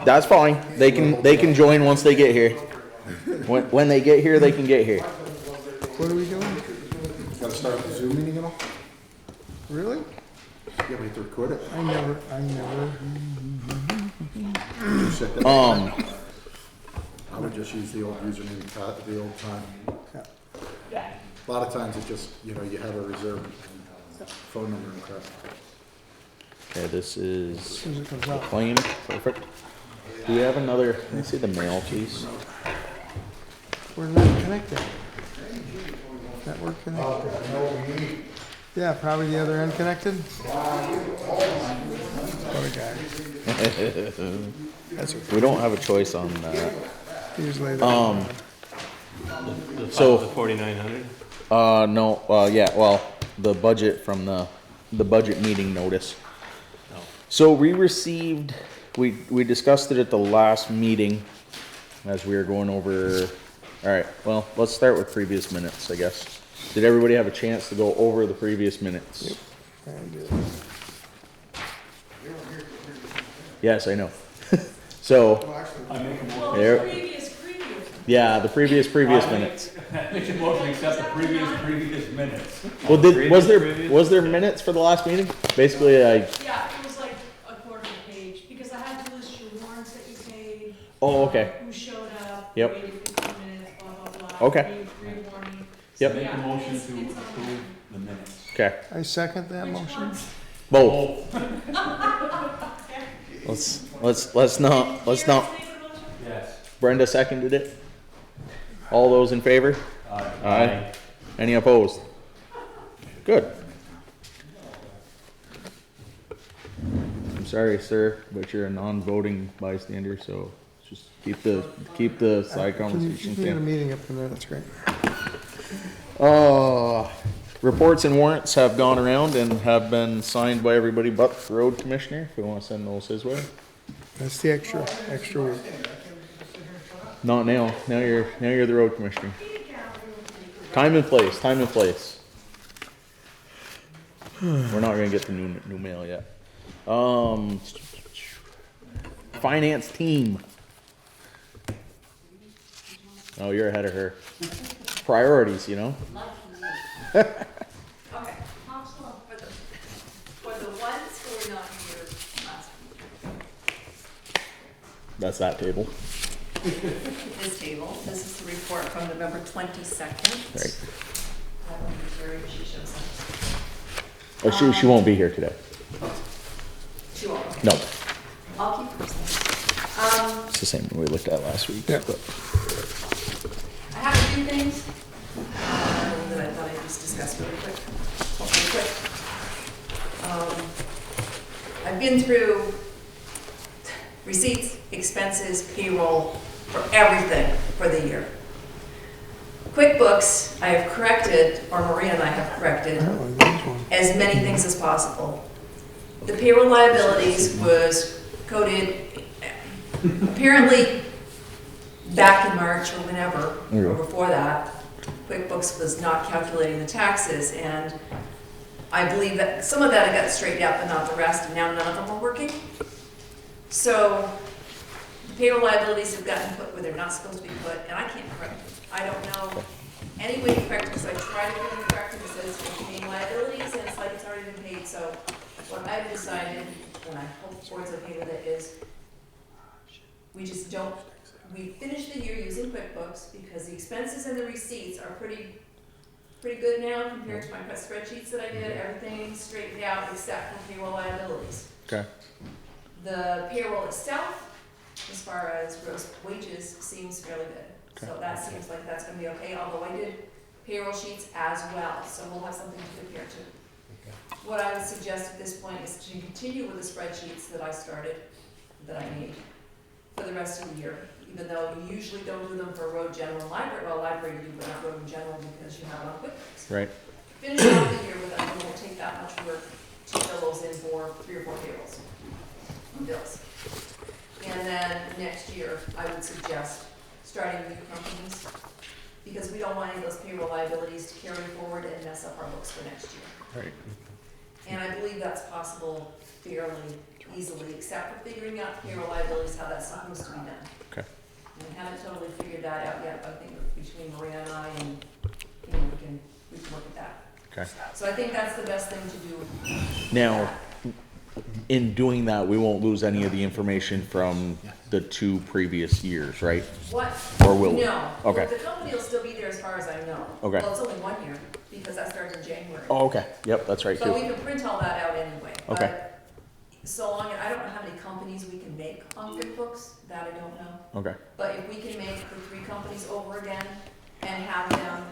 That's fine. They can join once they get here. When they get here, they can get here. What are we doing? Gotta start the Zoom meeting and all? Really? Yeah, we have to record it. I never. Set that I would just use the old username, the old time. Yeah. A lot of times it just, you have a reserved phone number and crap. Okay, this is soon as it comes out. claim. Perfect. Do we have another? Let me see the mail, please. We're not connected. Network connected. Yeah, probably the other end connected. What a guy. That's We don't have a choice on that. usually. So the 4,900. no. Yeah. Well, the budget from the budget meeting notice. No. So we received. We discussed it at the last meeting, as we were going over. All right. Well, let's start with previous minutes, I guess. Did everybody have a chance to go over the previous minutes? Yep. Yes, I know. So, there, yeah, the previous minutes. Make a motion to accept the previous minutes. Well, was there minutes for the last meeting? Basically, Yeah, it was like a quarter of a page, because I had to list your warrants that you paid. Oh, okay. Who showed up. Yep. Waited 15 minutes, blah, blah, blah. Okay. Re-warning. Yep. Make a motion it's to on approve the minutes. Okay. I second that Which motion. ones? Both. Let's not. Did Karen make the motion? Yes. Brenda seconded it. All those in favor? Aye. Any opposed? Good. I'm sorry, sir, but you're a non-voting bystander, so just keep the side Can you conversations keep me in a down. meeting up in there? That's great. Reports and warrants have gone around and have been signed by everybody but the road commissioner, if we want to send those his way. That's the extra week. Not now. Now you're the road commissioner. Time and place. We're not gonna get the new mail yet. Finance team. Oh, you're ahead of her. Priorities, Okay, for the ones who were not here last week, That's that table. this table, this is the report from November 22nd. Right. I don't think Jerry, she shows up. Oh, she won't be here today. She won't. No, I'll keep her. it's the same one we looked at last week. Yeah. but- I have a few things that I thought I'd just discuss really quick. I've been through receipts, expenses, payroll, for everything for the year. QuickBooks, I have corrected, or Maria and I have corrected, Apparently there's one. as many things as possible. The payroll liabilities was coded apparently back in March or whenever, or before that. QuickBooks was not calculating the taxes, and I believe that some of that got straightened out, but not the rest, and now none of them are working. So the payroll liabilities have gotten put where they're not supposed to be put, and I can't correct them. I don't know any way to correct them, because I try to get them corrected, it says you're paying liabilities, and it's like it's already been paid. So what I've decided, and I hope the board's okay with it, is we just don't, we finish the year using QuickBooks because the expenses and the receipts are pretty good now compared to my spreadsheets that I did. Everything's straightened out except for payroll liabilities. Okay. The payroll itself, as far as gross wages, seems fairly good. So that seems like that's gonna be okay, although I did payroll sheets as well, so we'll have something to compare to. What I would suggest at this point is to continue with the spreadsheets that I started, that I made for the rest of the year, even though we usually don't do them for road, general, and library. Well, library you do, but not road and general because you have it on QuickBooks. Right. Finish out the year with them, it won't take that much work to fill those in for 3 or 4 payrolls, bills. And then next year, I would suggest starting new companies, because we don't want any of those payroll liabilities to carry forward and mess up our books for next year. Right. And I believe that's possible fairly easily, except for figuring out the payroll liabilities, how that's supposed to be done. Okay. And we haven't totally figured that out yet, but I think between Maria and I, and, you know, we can look at that. Okay. So I think that's the best thing to do. Now, in doing that, we won't lose any of the information from the 2 previous years, right? What? Or will we? No. Okay. Well, the company will still be there as far as I know. Okay. Well, it's only 1 year, because that starts in January. Oh, okay. Yep, that's right But we too. can print all that out anyway. Okay. But so long, I don't know how many companies we can make on QuickBooks, that I don't know. Okay. But if we can make the 3 companies over again and have them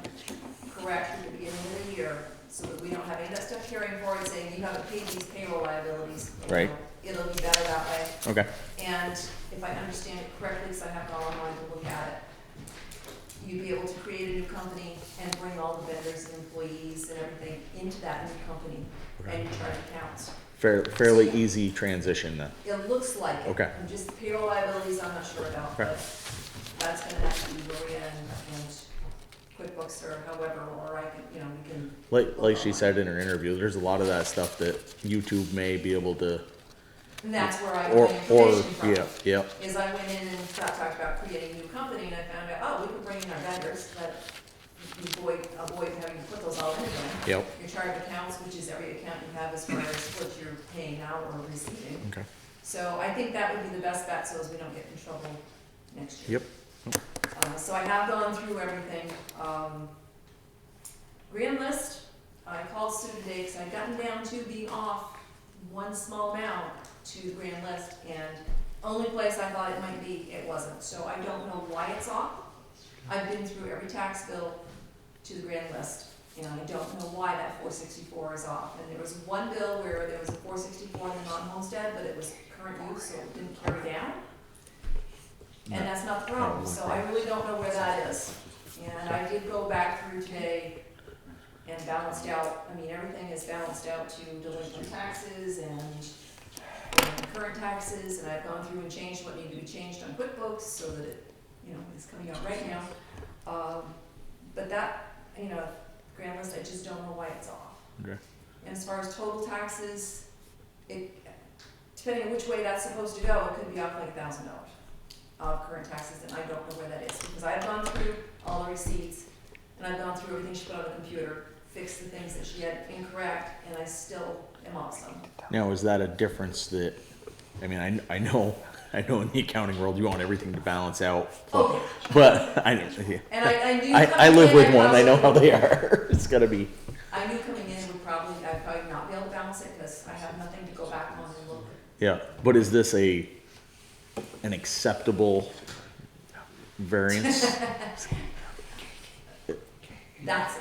correct at the beginning of the year, so that we don't have any of that stuff carrying forward saying you haven't paid these payroll liabilities. you Right. know, It'll be better that way. Okay. And if I understand it correctly, because I have gone online to look at it, you'd be able to create a new company and bring all the vendors and employees and everything into that new company and you charge accounts. Fairly easy transition then. It looks like it. Okay. And just payroll liabilities, I'm not sure about, Okay. but that's gonna have to be Maria and QuickBooks or however, or I can, you know, we can. Like she said in her interview, there's a lot of that stuff that YouTube may be able to, And that's where I or, got the information from. yeah, Is I went in and talked about creating a new company, and I found out, oh, we can bring in our vendors, that you avoid having to put those all in again. yep, Your chart of accounts, which is every account you have as far as what you're paying out or receiving. okay, So I think that would be the best bet, so as we don't get in trouble next year. yep, So I have gone through everything. Grand list, I called Sue today, because I'd gotten down to being off one small amount to the grand list, and only place I thought it might be, it wasn't. So I don't know why it's off. I've been through every tax bill to the grand list, and I don't know why that 464 is off. And there was one bill where there was a 464 in the non-homestead, but it was current use, so it didn't carry down. And that's not the problem, so I really don't know where that is. And I did go back through today and balanced out, I mean, everything is balanced out to delinquent taxes and current taxes, and I've gone through and changed what needed to be changed on QuickBooks so that it, you know, is coming out right now. But that, you know, grand list, I just don't know why it's off. okay, And as far as total taxes, depending on which way that's supposed to go, it could be off like $1,000 of current taxes, and I don't know where that is, because I've gone through all the receipts, and I've gone through everything she put on the computer, fixed the things that she had incorrect, and I still am off some. Now, is that a difference that, I mean, I know in the accounting world, you want everything to balance out, Oh, but I, yeah. and I knew I coming live in, with one, I know how probably- they are, it's gotta be, I knew coming in I'd probably not be able to balance it, because I have nothing to go back on and look. yeah, but is this an acceptable variance? That's,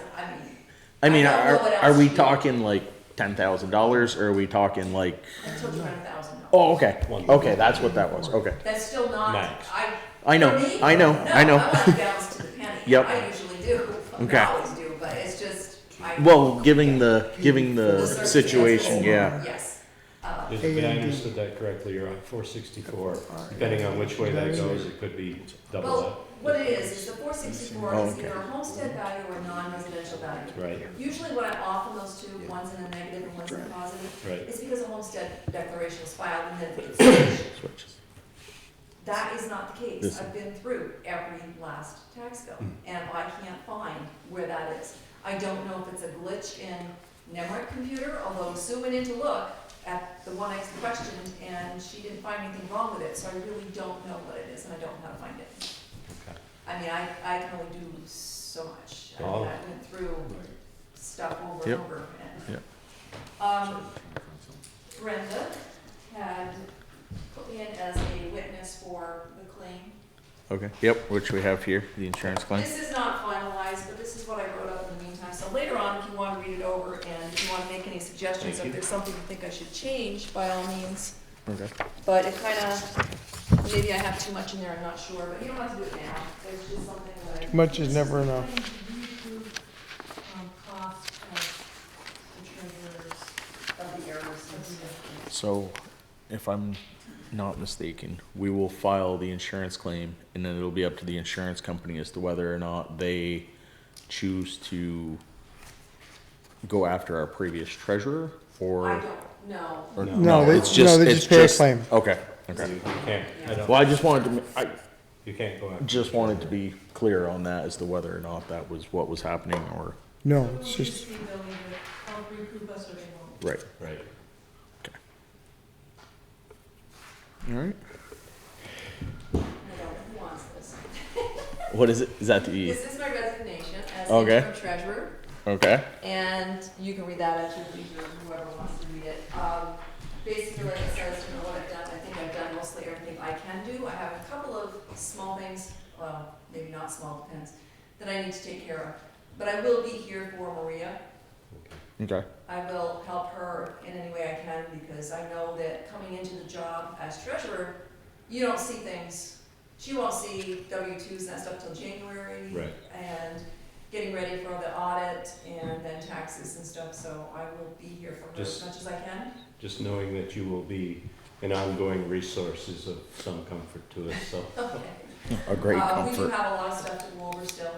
I mean, I don't know what are else we to do. talking like $10,000, or are we talking like, I took $200,000. oh, okay, that's what that was, okay. That's still not, Max. I know, for me, I know, no, I know. I want it balanced to the penny. Yep. I usually do, Okay. I always do, but it's just, Well, giving the situation, yeah, Yes. If I understood that correctly, you're on 464. Depending on which way that goes, it could be double Well, that. what it is the 464 Oh, is okay. either a homestead value or a non-residential value. Right, Usually when I'm off on those two, one's in a negative and one's in a positive, right. it's because a homestead declaration was filed and then it's switched. switches. That is not the case. This- I've been through every last tax bill, and I can't find where that is. I don't know if it's a glitch in Nemrick computer, although Sue went in to look at the one I questioned, and she didn't find anything wrong with it, so I really don't know what it is, and I don't know how to find it. Okay. I mean, I can only do so much. I mean, Oh. I went through stuff over Yep. and over, and, Yep. Brenda had put me in as a witness for the claim. Okay, yep, which we have here, the insurance claim. This is not finalized, but this is what I wrote up in the meantime, so later on, if you wanna read it over, and if you wanna make any suggestions, or if there's something you think I should change, by all means. Okay. But it kinda, maybe I have too much in there, I'm not sure, but you don't have to do it now, there's just something that I. Much is never enough. Cost of the treasurers, of the errors and stuff. So, if I'm not mistaken, we will file the insurance claim, and then it'll be up to the insurance company as to whether or not they choose to go after our previous treasurer, I or, don't, No. Or No, they, it's just, no, they it's just pay a just, claim. okay, You okay. can't, I don't, Well, I just wanted to, I you can't go after. just wanted to be clear on that as to whether or not that was what was happening or, No, So it's we'll just, just be billing to help recoup us or they won't. right, Right. all right. I don't, who wants this? What is it? Is that the, This is my resignation as Okay. interim treasurer, okay, and you can read that at your leisure, whoever wants to read it. Basically, like I said, as to know what I've done, I think I've done mostly everything I can do. I have a couple of small things, well, maybe not small, depends, that I need to take care of. But I will be here for Maria. okay, I will help her in any way I can, because I know that coming into the job as treasurer, you don't see things, she won't see W-2s and that stuff till January. Right. And getting ready for the audit and then taxes and stuff, so I will be here for her as Just- much as I can. Just knowing that you will be an ongoing resource is of some comfort to us, so. Okay. a great We do comfort. have a lot of stuff to go over still.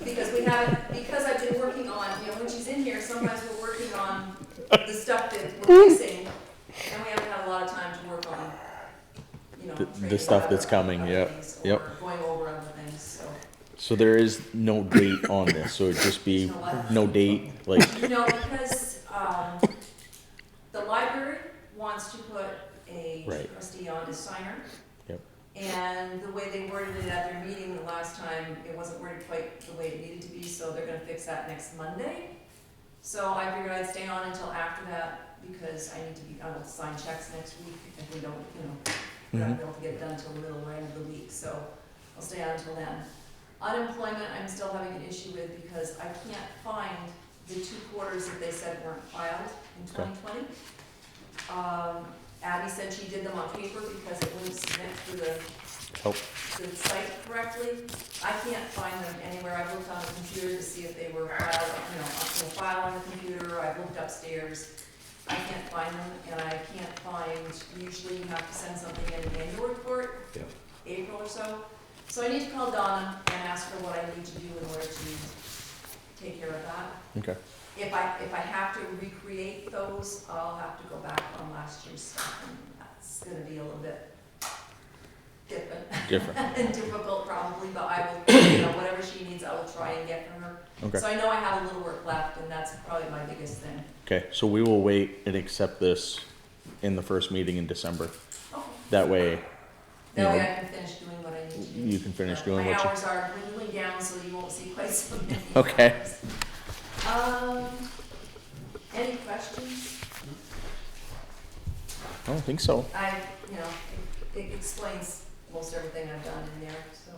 Because we haven't, because I've been working on, you know, when she's in here, sometimes we're working on the stuff that we're fixing, and we haven't had a lot of time to work on, you know, The training stuff other- that's coming, other yep, things, yep. Or going over other things, so. So there is no date on this, so it'd just be no date, like, No, because, the library wants to put a Right. trustee on as signer. Yep. And the way they worded it at their meeting the last time, it wasn't worded quite the way it needed to be, so they're gonna fix that next Monday. So I figured I'd stay on until after that, because I need to be, I will sign checks next week if we don't, you know, we're not able to get it done until the middle or end of the week, so I'll stay on until then. Unemployment, I'm still having an issue with, because I can't find the 2 quarters that they said weren't filed in Okay. 2020. Abby said she did them on paper because it wouldn't submit through oh, the site correctly. I can't find them anywhere. I've looked on the computer to see if they were filed, you know, filed on the computer. I've looked upstairs. I can't find them, and I can't find, usually you have to send something in an annual report, Yeah. April or so. So I need to call Donna and ask her what I need to do in order to take care of that. okay, If I have to recreate those, I'll have to go back on last year's stuff, and that's gonna be a little bit different. different, And difficult probably, but I will, you know, whatever she needs, I will try and get from her. okay. So I know I have a little work left, and that's probably my biggest thing. Okay, so we will wait and accept this in the first meeting in December. Okay. That way, That way Yeah. I can finish doing what I need to do. you can finish But doing my what you, hours are dwindling down, so you won't see quite so many. Okay. hours. Any questions? I don't think so. You know, it explains most everything I've done in there, so.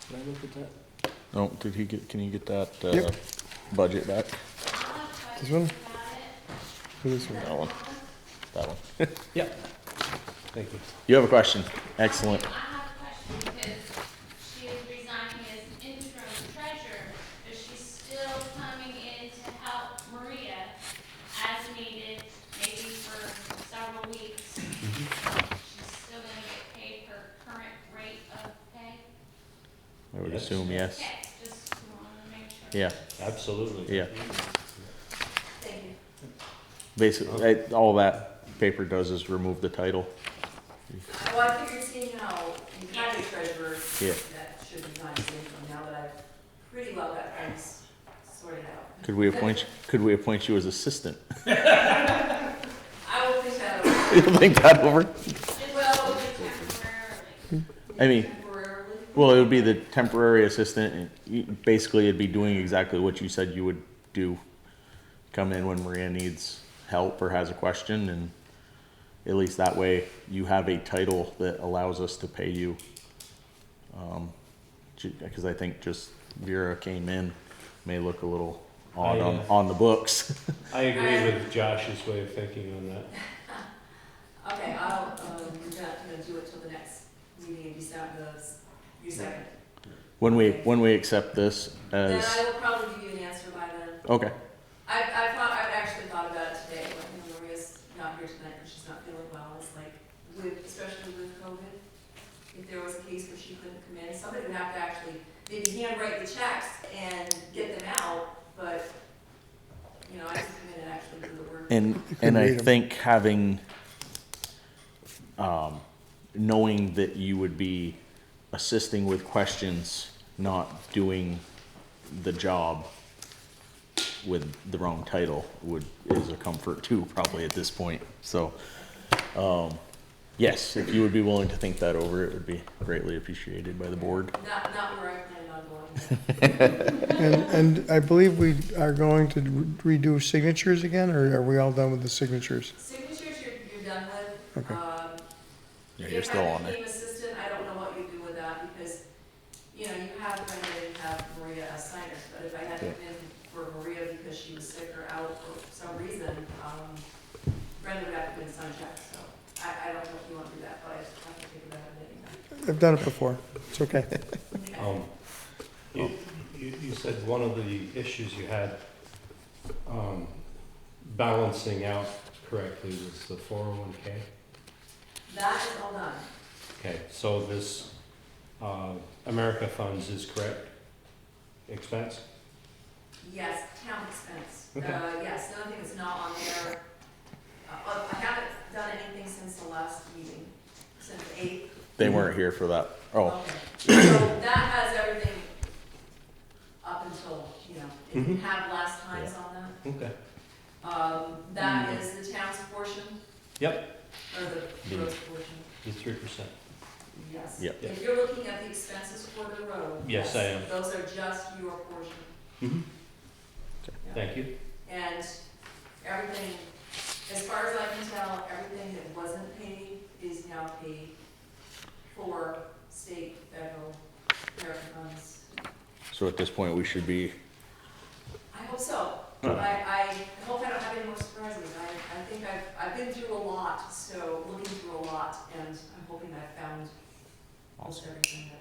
Can I look at that? No, did he get, can you get that, Yep. budget back? this one? Or this one? That one, that one. Yeah. Thank you. You have a question? Excellent. I have a question because she is resigning as interim treasurer, but she's still coming in to help Maria as needed, maybe for several weeks. She's still gonna get paid her current rate of pay. I would Yes. assume yes. Okay, just wanted to make sure. Yeah, Absolutely. yeah. Thank you. Basically, all that paper does is remove the title. Well, I figured seeing how you had a treasurer, Yeah. that should be not as income now that I've pretty well got things sorted out. Could we appoint you as assistant? I will think that over. You think that over? Well, temporarily. I mean, Temporarily. well, it would be the temporary assistant, and basically it'd be doing exactly what you said you would do. Come in when Maria needs help or has a question, and at least that way you have a title that allows us to pay you. Because I think just Vera came in, may look a little odd I, on the books. I agree with Josh's way of thinking on that. Okay, we're gonna do it till the next meeting in December, your second. When we accept this Then as, I will probably give you an answer by then. okay, I've actually thought about it today, but you know, Maria's not here tonight because she's not feeling well. It's like, especially with COVID, if there was a case where she couldn't come in, somebody would have to actually maybe handwrite the checks and get them out, but, you know, I could come in and actually do the work. And I read 'em. think having, knowing that you would be assisting with questions, not doing the job with the wrong title is a comfort too, probably at this point. So, yes, if you would be willing to think that over, it would be greatly appreciated by the board. Not where I plan on going. And I believe we are going to redo signatures again, or are we all done with the signatures? Signatures you're done with. Okay. Yeah, you're still on there. If I had a team assistant, I don't know what you do with that, because, you know, you have Brenda and you have Maria as signers, but if I had to come in for Maria because she was sick or out for some reason, Brenda would have to go and sign checks, so I don't know if you want to do that, but I have to figure that out anyway. I've done it before. It's okay. You said one of the issues you had, balancing out correctly was the 401K. That is all done. Okay, so this, America Funds is correct expense? Yes, town expense. Okay. Yes, the only thing that's not on there, I haven't done anything since the last meeting, since the 8th. They weren't here for that. Oh, Okay. So that has everything up until, you know, it Mhm. had last times on that. Okay. That is the town's portion, Yep, or the road's portion, the 3%. yes. Yep. If you're looking at the expenses for the road. Yes, I am. Those are just your portion. Mm-hmm. Yeah. Thank you. And everything, as far as I can tell, everything that wasn't paid is now paid for state, federal, American funds. so at this point, we should be, I hope so. I hope I don't have any more surprises. I think I've been through a lot, so looking through a lot, and I'm hoping I've found almost everything that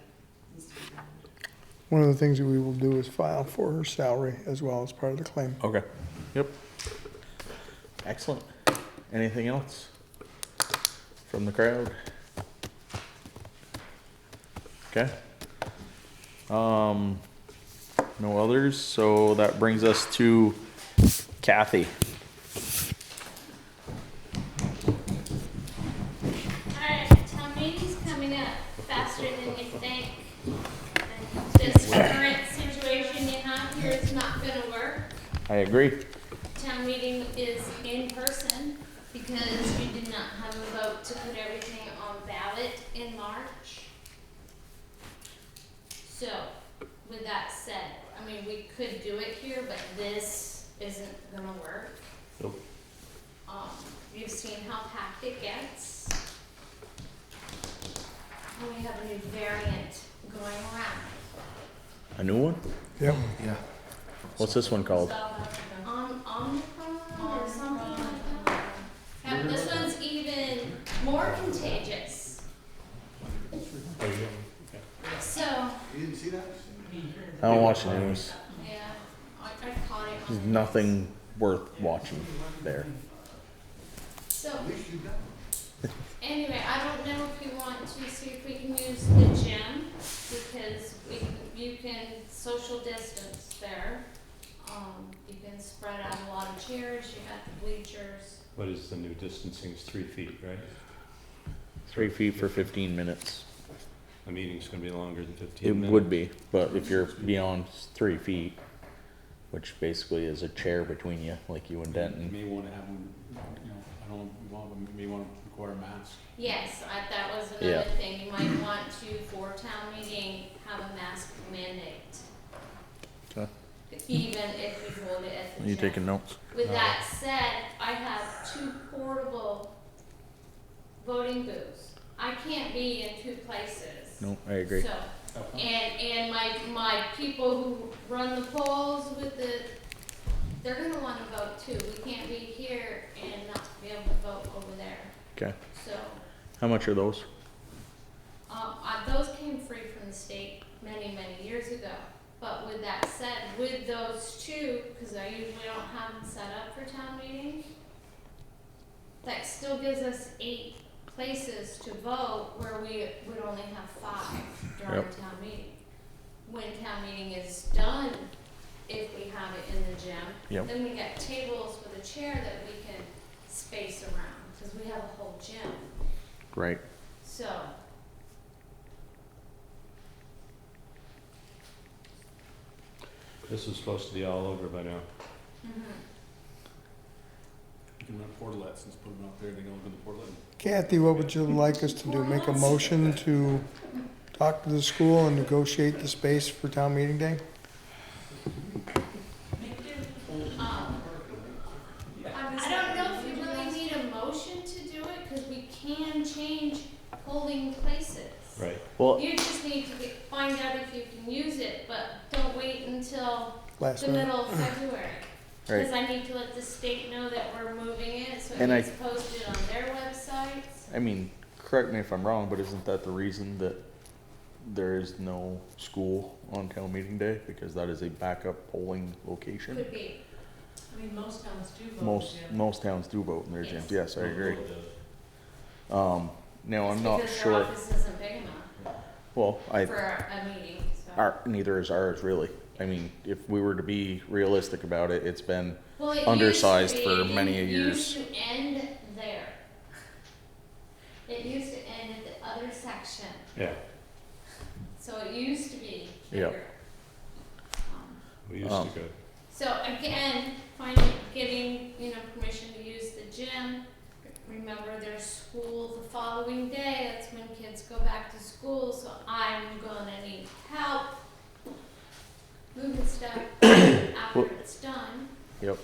needs to be done. One of the things that we will do is file for her salary as well as part of the claim. okay, yep. Excellent. Anything else from the crowd? Okay. No others, so that brings us to Kathy. Alright, town meeting's coming up faster than you think. And this current situation you have here is not gonna work. I agree. Town meeting is in person because you did not have a vote to put everything on ballot in March. So, with that said, I mean, we could do it here, but this isn't gonna work. Nope. You've seen how packed it gets. And we have a new variant going around. A new one? Yep. Yeah. What's this one called? Omicron or something like that. Yeah, this one's even more contagious. Oh, yeah. Okay. So, You didn't see that? I don't watch the news. yeah, I caught it. There's nothing worth watching there. So, At least you got it. anyway, I don't know if you want to see if we can use the gym, because you can social distance there. You can spread out a lot of chairs, you got the bleachers. What is the new distancing? It's 3 feet, right? 3 feet for 15 minutes. A meeting's gonna be longer than 15 It minutes. would be, but if you're beyond 3 feet, which basically is a chair between you, like you and You Denton. may want to have them, you know, I don't, you may want to require a mask. Yes, that was Yeah. another thing, you might want to, for town meeting, have a mask mandate. Okay. Even if you hold it at the Are you gym. taking notes? With that said, I have 2 portable voting booths. I can't be in 2 places. No, I agree. So, and my people who run the polls with they're gonna wanna vote too. We can't be here and not be able to vote over there. Okay. So, How much are those? those came free from the state many, many years ago. But with that said, with those 2, because I usually don't have them set up for town meetings, that still gives us 8 places to vote where we would only have 5 during Yep. town meeting. When town meeting is done, if we have it in the gym, Yep. then we get tables with a chair that we can space around, because we have a whole gym. Right. So, This is supposed to be all over by now. You can rent portalets and just put them out there, and they go into the portalet. Kathy, what would you like us to do? Make a motion to talk to the school and negotiate the space for town meeting day? I don't know if you really need a motion to do it, because we can change polling places. Right. Well, You just need to find out if you can use it, but don't wait until Last the minute. middle of February. Right. Because I need to let the state know that we're moving it, so it And I- gets posted on their websites. I mean, correct me if I'm wrong, but isn't that the reason that there is no school on town meeting day? Because that is a backup polling location? Could be. I mean, most towns do vote. Most towns do vote in their gyms, yes, I agree. Now, I'm It's not because their sure, office isn't big enough well, for a meeting, so. neither is ours really. I mean, if we were to be realistic about it, it's been Well, it used undersized to for be, many it years. used to end there. It used to end at the other section, Yeah, so it used to be Yep. bigger. we used Um, to go. So again, getting, permission to use the gym. Remember, there's school the following day, that's when kids go back to school, so I'm gonna need help moving stuff after Well- it's done. Yep.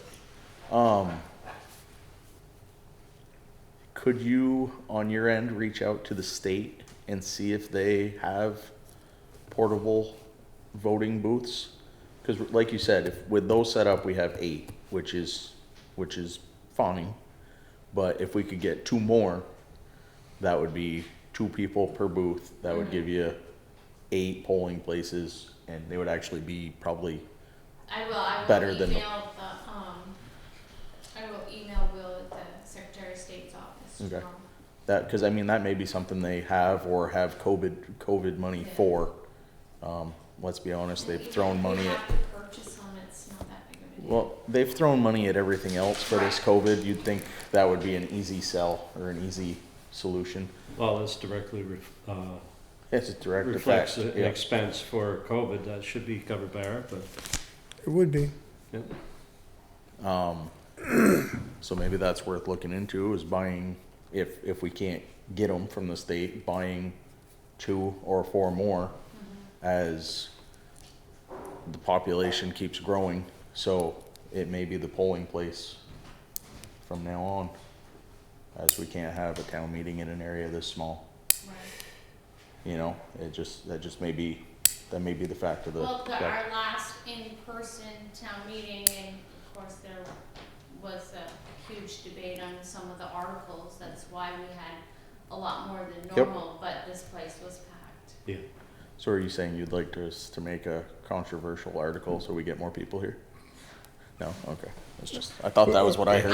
Could you, on your end, reach out to the state and see if they have portable voting booths? Because like you said, if with those set up, we have 8, which is fine. But if we could get 2 more, that would be 2 people per booth. That would give you 8 polling places, and they would actually be probably I will Better email than the- I will email Will at the Secretary of State's office Okay. tomorrow. that, because I mean, that may be something they have or have COVID money Yeah. for. Let's be honest, they've thrown money You at, have to purchase them, it's not that big of a deal. well, they've thrown money at everything else for this COVID. You'd think that would be an easy sell or an easy solution. Well, this directly It's a direct reflects effect. an Yeah. expense for COVID. That should be covered by ARPA. It would be. Yeah. So maybe that's worth looking into, is buying, if we can't get them from the state, buying 2 or 4 more as the population keeps growing. So it may be the polling place from now on, as we can't have a town meeting in an area this small. Right. That just may be the fact of the. Well, fact. our last in-person town meeting, and of course there was a huge debate on some of the articles, that's why we had a lot more than Yep. normal, but this place was packed. Yeah. So are you saying you'd like us to make a controversial article so we get more people here? No? Okay. It's just, I thought that was what I heard.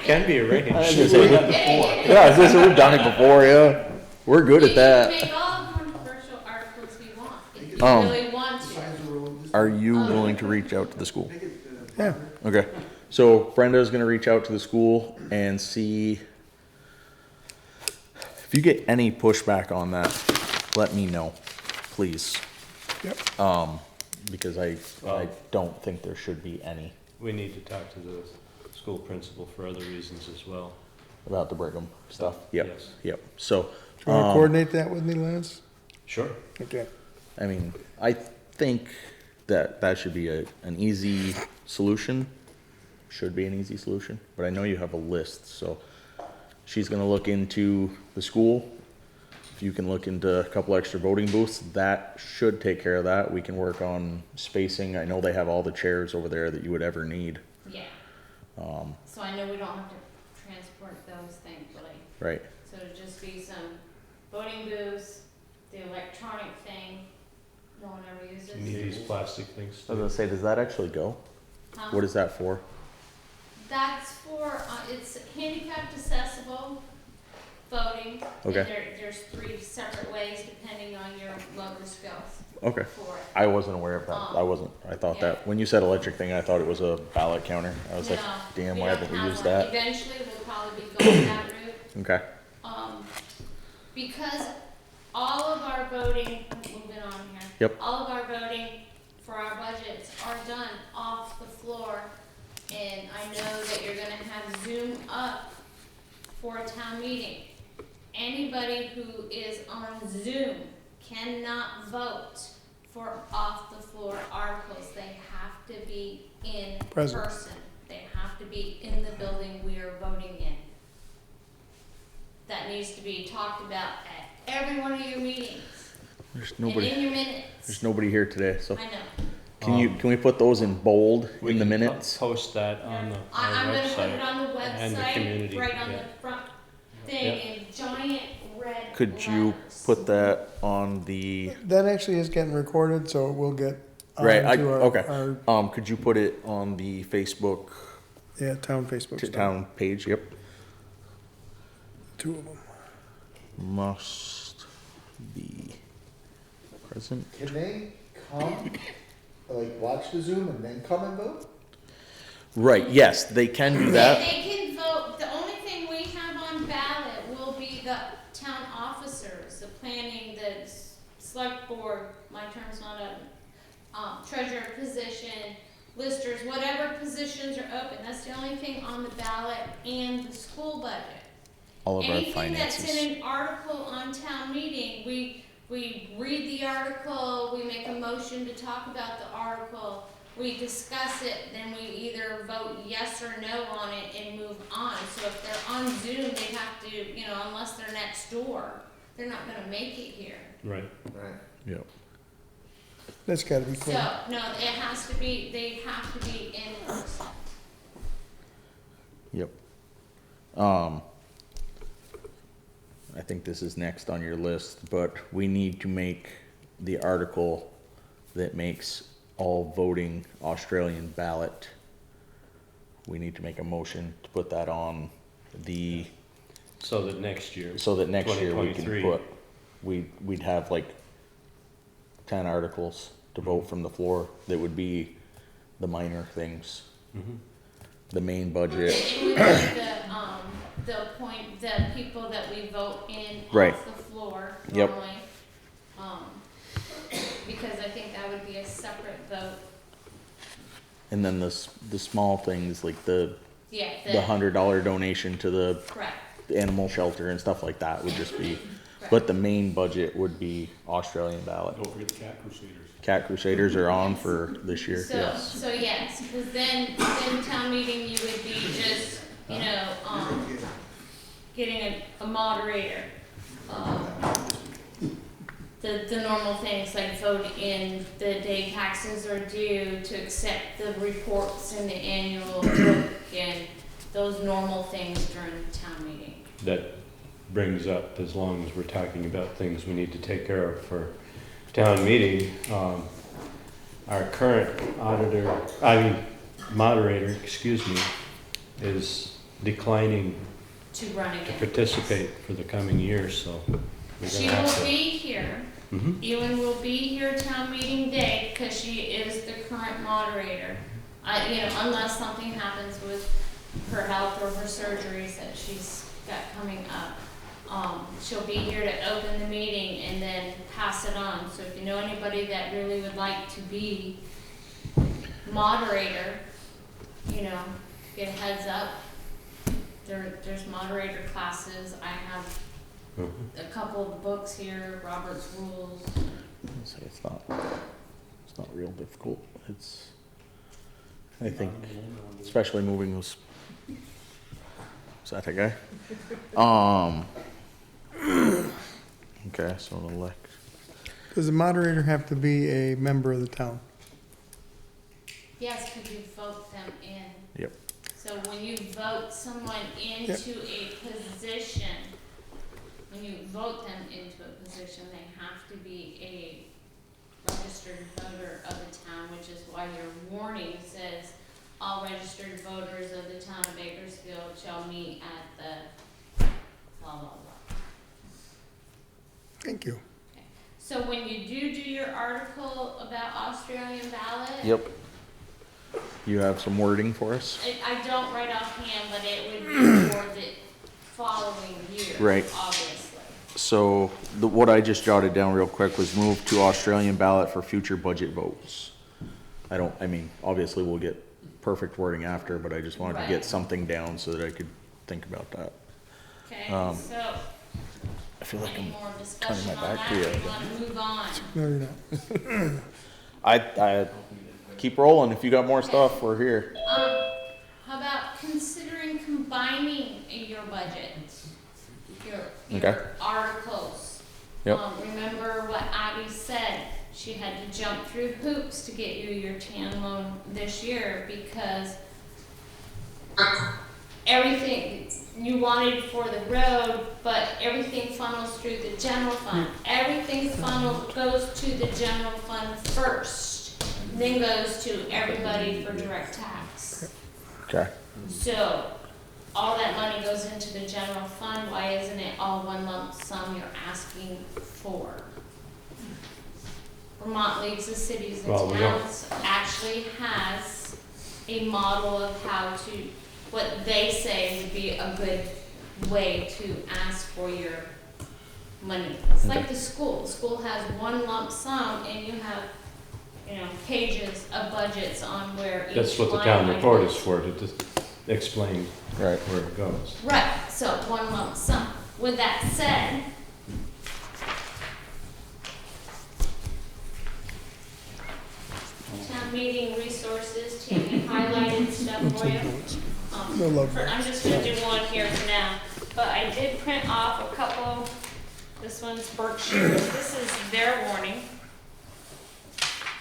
Can be arranged. I was gonna say, yeah, I was gonna say, we've done it before, yeah. We're good at We that. can make all the controversial articles we want, if you Um, really want to. Are you willing to reach out to the school? Yeah. Okay. So Brenda's gonna reach out to the school and see if you get any pushback on that, let me know, please. Yep. Because I don't think there should be any We need to talk to the school principal for other reasons as well. about the Brigham stuff. Yep, Yes. yep. So, Do you want to coordinate that with me, Lance? Sure. Okay. I mean, I think that should be an easy solution. Should be an easy solution, but I know you have a list, so she's gonna look into the school. If you can look into a couple extra voting booths, that should take care of that. We can work on spacing. I know they have all the chairs over there that you would ever need. Yeah. So I know we don't have to transport those, thankfully. Right. So it'd just be some voting booths, the electronic thing, no one ever uses. You need these plastic things. I was gonna say, does that actually go? Huh? What is that for? That's for, it's handicapped accessible, voting. Okay. And there's 3 separate ways depending on your motor skills Okay. for it. I wasn't aware of that. I thought Yeah. that, when you said electric thing, I thought it was a ballot counter. I was like, No, damn, we why don't haven't we have used one. that? Eventually, we'll probably be going that route. Okay. Because all of our voting, moving on here. Yep. All of our voting for our budgets are done off the floor. And I know that you're gonna have Zoom up for a town meeting. Anybody who is on Zoom cannot vote for off the floor articles. They have to be in Present. person. They have to be in the building we are voting in. That needs to be talked about at every one of your meetings There's and in nobody, your minutes. there's nobody here today, so. I know. Can we put those in bold We in the can minutes? Post that on the I'm our gonna put it website. on the and the website, community, right on yeah. the front thing in giant red Could you letters. put that on the, That actually is getting recorded, so it will get right, onto our, okay. our, Could you put it on the Facebook yeah, town Facebook stuff. town page? Yep. 2 of them. Must be present. Can they come, like, watch the Zoom and then come and vote? Right, yes, they can do that. They can vote, the only thing we have on ballot will be the town officers, the planning, the select board, my term's not up, treasurer position, listers, whatever positions are open, that's the only thing on the ballot, and the school budget. All of our Anything that's finances. in an article on town meeting, we read the article, we make a motion to talk about the article, we discuss it, then we either vote yes or no on it and move on. So if they're on Zoom, they have to, unless they're next door, they're not gonna make it here. Right. Right. Yep. That's gotta be So, clear. no, they have to be in person. Yep. I think this is next on your list, but we need to make the article that makes all voting Australian ballot. We need to make a motion to put that on the, So that next year. so that next year we can 2023. put, we'd have like 10 articles to vote from the floor that would be the minor things. Mhm. The main budget. It would be the people that we vote in Right. off the floor Yep. normally. Because I think that would be a separate vote. And then the small things like the Yeah, $100 donation to the correct. animal shelter and stuff like that would just be, but the main budget would be Australian ballot. Don't forget the Cat Crusaders. Cat Crusaders are on for this year, So, yes. so yes, because then town meeting, you would be just, getting a moderator. The normal things like vote in the day taxes are due, to accept the reports in the annual book, and those normal things during the town meeting. That brings up, as long as we're talking about things we need to take care of for town meeting, our current moderator, is declining To run to again. participate for the coming year, so we're She gonna have will to. be here. Mhm. Ewan will be here town meeting day because she is the current moderator. Unless something happens with her health or her surgeries that she's got coming up. She'll be here to open the meeting and then pass it on. So if you know anybody that really would like to be moderator, get a heads up. There's moderator classes. I have Mhm. a couple of the books here, Robert's Rules. So it's not real difficult. I think, especially moving those, is that a guy? Okay, so elect, Does the moderator have to be a member of the town? Yes, could you vote them in? yep, So when you vote someone into a position, when you vote them into a position, they have to be a registered voter of the town, which is why your warning says all registered voters of the town of Bakersfield shall meet at the blah, blah, blah. Thank you. So when you do your article about Australian ballot. Yep. You have some wording for us? I don't write offhand, but it would be for the following year. Right. Obviously. So, what I just jotted down real quick was move to Australian ballot for future budget votes. I mean, obviously we'll get perfect wording after, but I just wanted to Right. get something down so that I could think about that. Okay, I feel like any I'm more discussion my on back that, to you. or you wanna move on? No, you're not. I keep rolling. If you got more stuff, we're here. How about considering combining your budget? Your Okay. articles? Yep. Remember what Abby said, she had to jump through hoops to get you your TAN loan this year because everything you wanted for the road, but everything funnels through the general fund. Everything goes to the general fund first, then goes to everybody for direct tax. Okay. So, all that money goes into the general fund, why isn't it all one lump sum you're asking for? Vermont Leagues of Cities and Well, we don't- Towns actually has a model of how to, what they say would be a good way to ask for your money. It's like the school. The school has one lump sum and you have, pages of budgets on where each That's what the line town item report is for, to just explain Right. where it goes. Right, so one lump sum. With that said, town meeting resources, Tammy highlighted stuff for you. No love I'm just gonna do one here for now, but I did print off a couple. This one's Berkshire, this is their warning.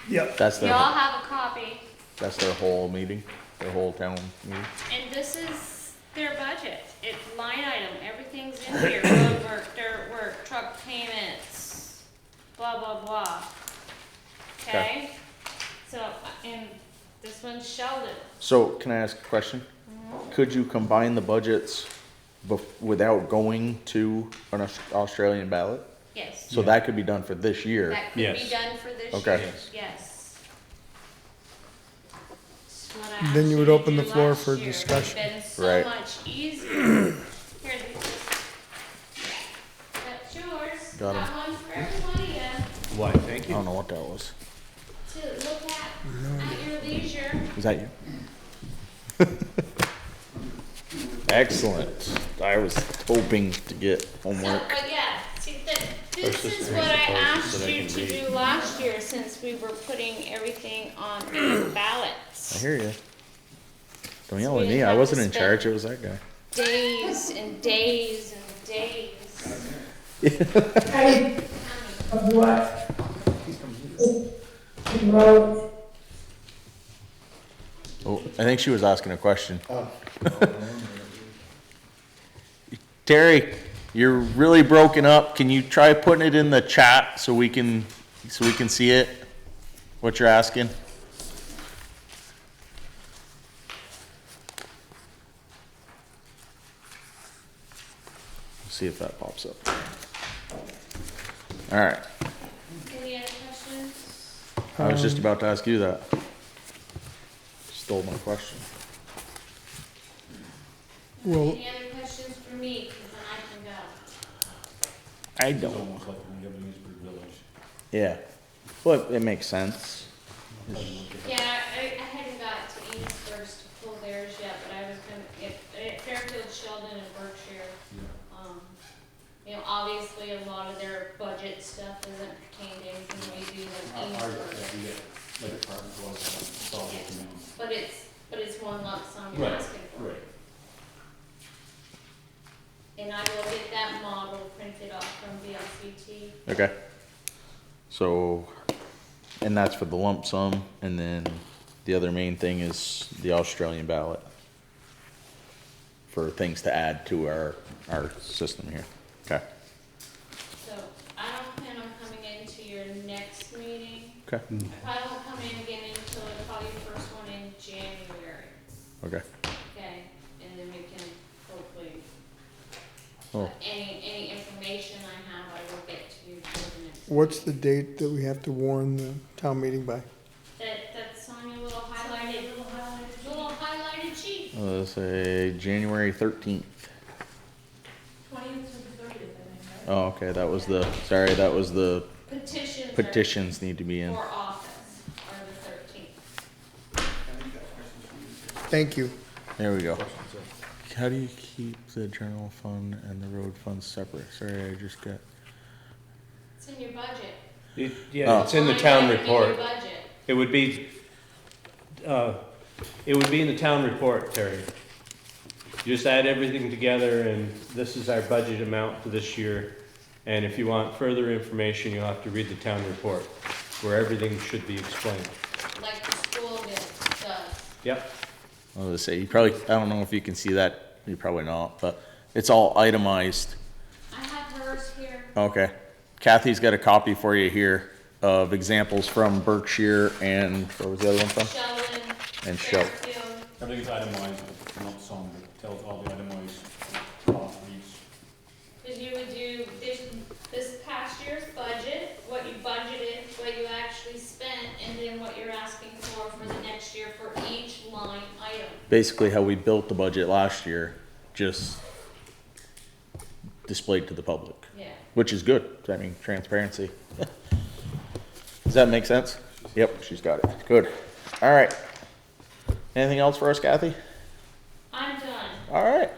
Yep. That's Y'all have a copy, their whole meeting, their whole town meeting. and this is their budget. It's line item, everything's in here, road work, dirt work, truck payments, blah, blah, blah. Okay? So, and this one's Sheldon. So, can I ask a question? Could you combine the budgets without going to an Australian ballot? Yes. So that could be done for this year. That could be Yes. done for this Okay. year, yes. It's what I Then you asked would to open the do floor last for year. It's discussion. been so Right. much easier. Here, that's yours. Got 'em. Got one for every one of you Why, thank I don't know what that was. to look at your leisure. Is that you? Excellent. I was hoping to get So, homework. but yeah, see, this First, is just what I read the post asked so that I you can to read. do last year, since we were putting everything on the ballots. I hear you. Don't yell So at we me. I have wasn't to in spend- charge. It was that guy. Days and days and days. Of what? Road. Oh, I think she was asking a question. Terry, you're really broken up. Can you try putting it in the chat so we can see it? What you're asking? See if that pops up. All right. Any other questions? I was just about to ask you that. Stole my question. Well, Any other questions for me, because then I can go. I It's don't. almost like when Evansburg Village. Yeah. Well, it makes sense. Yeah, I hadn't got to Amesburg's to pull theirs yet, but I was gonna, if Fairfield, Sheldon, and Berkshire, obviously a lot of their budget stuff isn't pertained to anything we do in Our, Amesburg. we get, like, apartment was, it's all documented. But it's one lump sum you're Right, asking for. right. And I will get that model printed off from VLCT. Okay. So, and that's for the lump sum, and then the other main thing is the Australian ballot for things to add to our system here. Okay. So I don't plan on coming into your next meeting. Okay. I probably won't come in again until probably the first one in January, Okay. okay? And then we can hopefully Oh. Any information I have, I will get to you for the next. What's the meeting. date that we have to warn the town meeting by? That's on your little highlighted sheet. Let's say January 13th. 20th to the 30th, I think, right? Oh, okay, that was the Petitions. petitions need to be in. For office are the 13th. Thank you. There we go. How do you keep the general fund and the road fund separate? Sorry, I just got. It's in your budget. Yeah, it's in the town Line item in your report. budget. It would be in the town report, Terry. You just add everything together, and this is our budget amount for this year. And if you want further information, you'll have to read the town report, where everything should be explained. Like the school does. Yep. I was gonna say, you probably, I don't know if you can see that, you probably not, but it's all itemized. I have hers here. Okay. Kathy's got a copy for you here of examples from Berkshire and, where was the other one from? Sheldon. And Sheldon. Fairfield. Everything's itemized, but not some, that tells all the itemized costs for each. Because you would do this past year's budget, what you budgeted, what you actually spent, and then what you're asking for the next year for each line item. Basically how we built the budget last year, just displayed to the public, Yeah. which is good. I mean, transparency. Does that make sense? Yep, she's got it. Good. All right. Anything else for us, Kathy? I'm done. All right.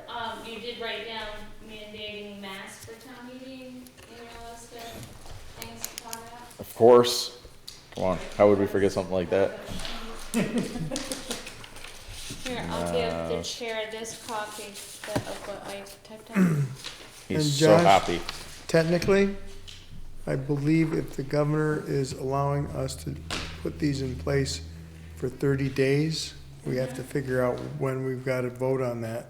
You did write down mandating masks for town meeting, list of things to talk about. Of course. Come on. How would we forget something like that? Here, I'll give the chair this copy of what I typed out. He's And so Josh? happy. Technically, I believe if the governor is allowing us to put these in place for 30 days, we have to figure out when we've got to vote on that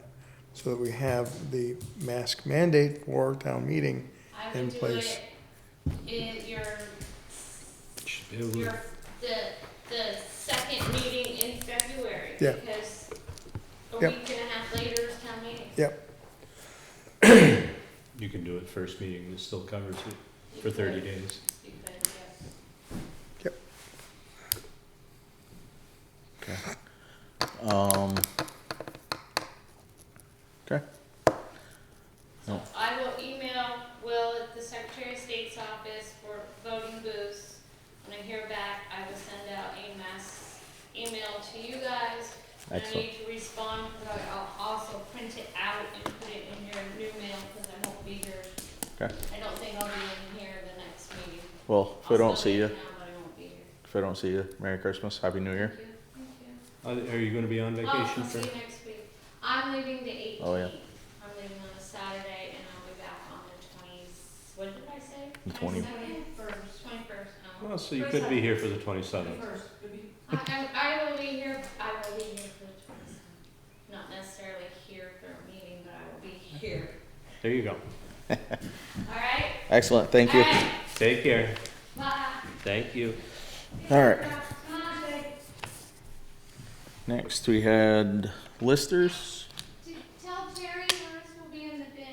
so that we have the mask mandate for town meeting I in would do place. it in It would- the second meeting in February. Yeah. Because a Yep. week and a half later is town meeting. Yep, You can do it first meeting, it still covers it for 30 days. You could, yeah. yep. Okay. Okay. So I will email Will at the Secretary of State's office for voting booths. When I hear back, I will send out a mass email to you guys. And I Excellent. need to respond, but I'll also print it out and put it in your new mail, because I won't be here. Okay. I don't think I'll be in here the next meeting. Well, if I I'll don't still see be you, in town, but I won't be here. if I don't see you, Merry Christmas, Happy New Year. Thank you. Are you gonna be on Oh, vacation I'll see for? you next week. I'm leaving the 18th. Oh, yeah. I'm leaving on a Saturday, and I'll be back on the 20th, what did I say? The 20th. 21st. Well, so you could be here for the 27th. First, it'd be, I will be here for the 27th. Not necessarily here for a meeting, but I will be here. There you go. All right? Excellent, thank you. All right. Take care. Bye. Thank you. All right, Bye. next we had listers. Tell Terry hers will be in the bin.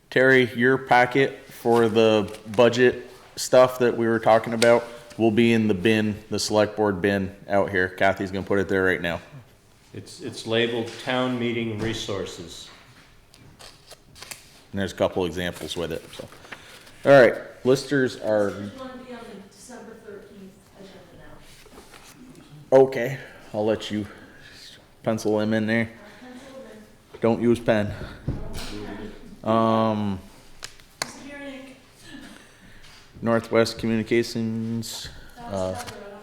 Terry, your packet for the budget stuff that we were talking about will be in the bin, the select board bin out here. Kathy's gonna put it there right now. It's labeled Town Meeting Resources. And there's a couple examples with it, so. All right, listers are, there's one to be on the December 13th agenda now. okay, I'll let you pencil them in there. Don't use pen. Disappearing ink. Northwest Communications,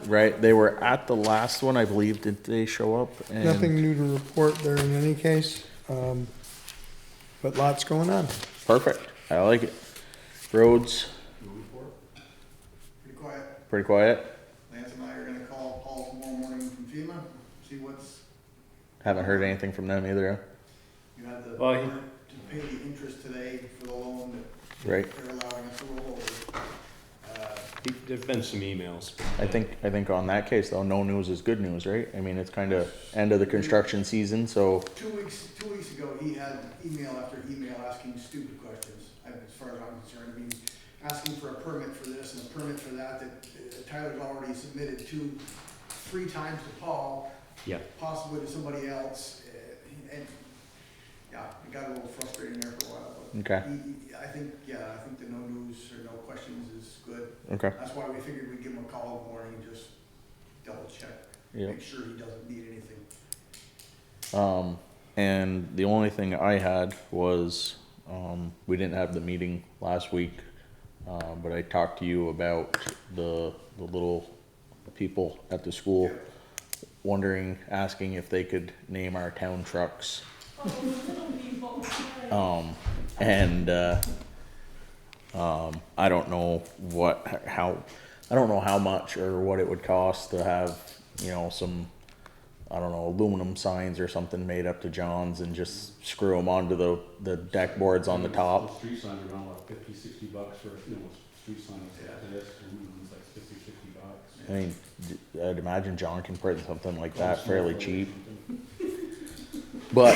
right, they were at the last one, I believe, did they show up? And- Nothing new to report there in any case, but lots going on. Perfect, I like it. Roads, Pretty quiet. pretty quiet, Lance and I are gonna call Paul tomorrow morning from FEMA, see what's, haven't heard anything from them either, you had the, Well, he- to pay the interest today for the loan that right? they're allowing us to roll over. There've been some emails. I think on that case though, no news is good news, right? I mean, it's kind of end of the construction season, so 2 weeks ago, he had email after email asking stupid questions, as far as I'm concerned. I mean, asking for a permit for this and a permit for that, Tyler's already submitted 3 times to Paul, Yeah. possibly to somebody else, and, yeah, it got a little frustrating there for a while, but okay, I think the no news or no questions is good. okay, That's why we figured we'd give him a call in the morning and just double check, yeah. make sure he doesn't need anything. And the only thing I had was, we didn't have the meeting last week, but I talked to you about the little people at the school wondering, asking if they could name our town trucks. Oh, little people. And, I don't know how much or what it would cost to have, you know, some, I don't know, aluminum signs or something made up to John's and just screw them onto the deck boards on the top. Street signs are around like $50-60 for, you know, street signs like this, and it's like $50-60. I mean, I'd imagine John can print something like that fairly cheap. But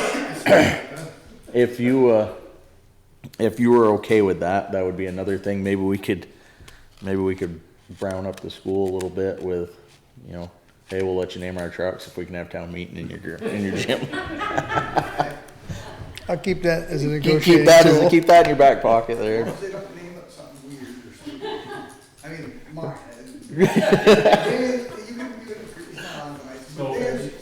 if you were okay with that, that would be another thing. Maybe we could brown up the school a little bit with, you know, hey, we'll let you name our trucks if we can have town meeting in your gym. I'll keep that as a Keep negotiating that tool. keep that in your back pocket there. They don't name it something weird or stupid. I mean, mine. It's not on the